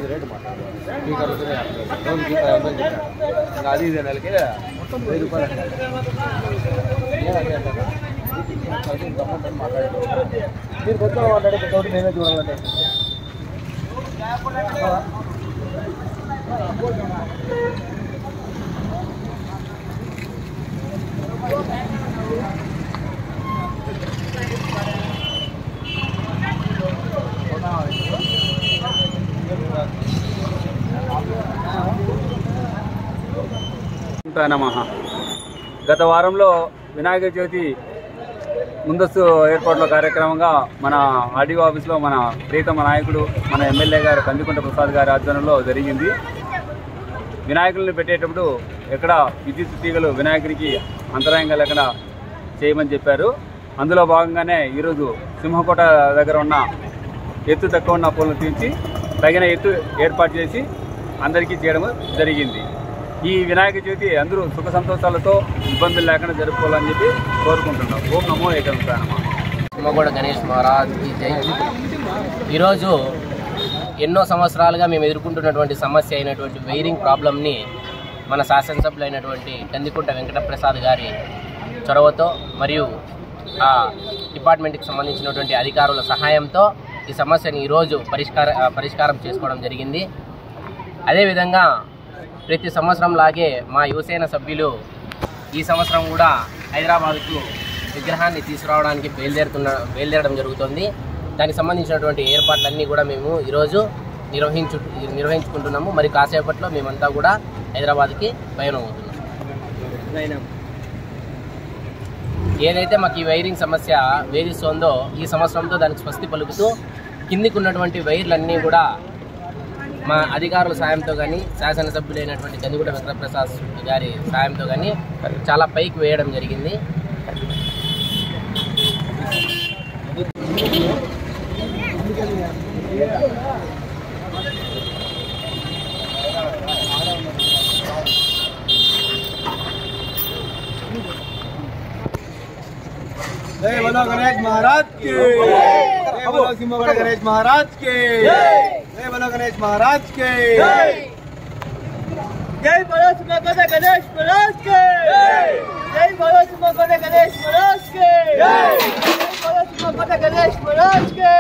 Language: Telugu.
రేటు అది ఇది నెలకి 1000 రూపాయలు మీరు కొత్త మాట్లాడే తోటి నేనే చూడాలంటే నమః. గత వారంలో వినాయక చవితి ముందస్తు ఏర్పాట్ల కార్యక్రమంగా మన ఆర్డీఓ ఆఫీస్లో మన ప్రీతమ నాయకుడు మన ఎమ్మెల్యే గారు కందికుంట ప్రసాద్ గారి ఆధ్వర్యంలో జరిగింది. వినాయకులను పెట్టేటప్పుడు ఎక్కడ విద్యుత్ తీగలు వినాయకునికి అంతరాయంగా లేకుండా చేయమని చెప్పారు. అందులో భాగంగానే ఈరోజు సింహకోట దగ్గర ఉన్న ఎత్తు తక్కువ ఉన్న పూలను తీర్చి తగిన ఎత్తు ఏర్పాటు చేసి అందరికీ చేయడం జరిగింది. ఈ వినాయక చవితి అందరూ సుఖ సంతోషాలతో ఇబ్బందులు లేకుండా జరుపుకోవాలని చెప్పి కోరుకుంటున్నాం. ఓం నమో ఏకదంతాయ నమః. సింహకోట గణేష్ మహారాజ్కి జై. ఈరోజు ఎన్నో సంవత్సరాలుగా మేము ఎదుర్కొంటున్నటువంటి సమస్య అయినటువంటి వైరింగ్ ప్రాబ్లమ్ని మన శాసనసభ్యులు అయినటువంటి కందికుంట వెంకటప్రసాద్ గారి చొరవతో మరియు ఆ డిపార్ట్మెంట్కి సంబంధించినటువంటి అధికారుల సహాయంతో ఈ సమస్యని ఈరోజు పరిష్కారం చేసుకోవడం జరిగింది. అదేవిధంగా ప్రతి సంవత్సరం లాగే మా యువసేన సభ్యులు ఈ సంవత్సరం కూడా హైదరాబాద్కు విగ్రహాన్ని తీసుకురావడానికి బయలుదేరడం జరుగుతుంది. దానికి సంబంధించినటువంటి ఏర్పాట్లన్నీ కూడా మేము ఈరోజు నిర్వహించుకుంటున్నాము. మరి కాసేపట్లో మేమంతా కూడా హైదరాబాద్కి పయనమవుతున్నాం. ఏదైతే మాకు ఈ వైరింగ్ సమస్య వేధిస్తోందో ఈ సంవత్సరంతో దానికి స్వస్తి పలుకుతూ కిందికి ఉన్నటువంటి వైర్లన్నీ కూడా మా అధికారుల సాయంతో కానీ శాసనసభ్యులైనటువంటి కందికుంట వెంకటప్రసాద్ గారి సాయంతో కానీ చాలా పైకి వేయడం జరిగింది. जय बोलो गणेश महाराज की, जय बोलो सिंहकोट गणेश महाराज की, जय बोलो गणेश महाराज की, जय बोलो सिंहकोट गणेश महाराज की, जय बोलो सिंहकोट गणेश महाराज की, जय बोलो सिंहकोट गणेश महाराज की।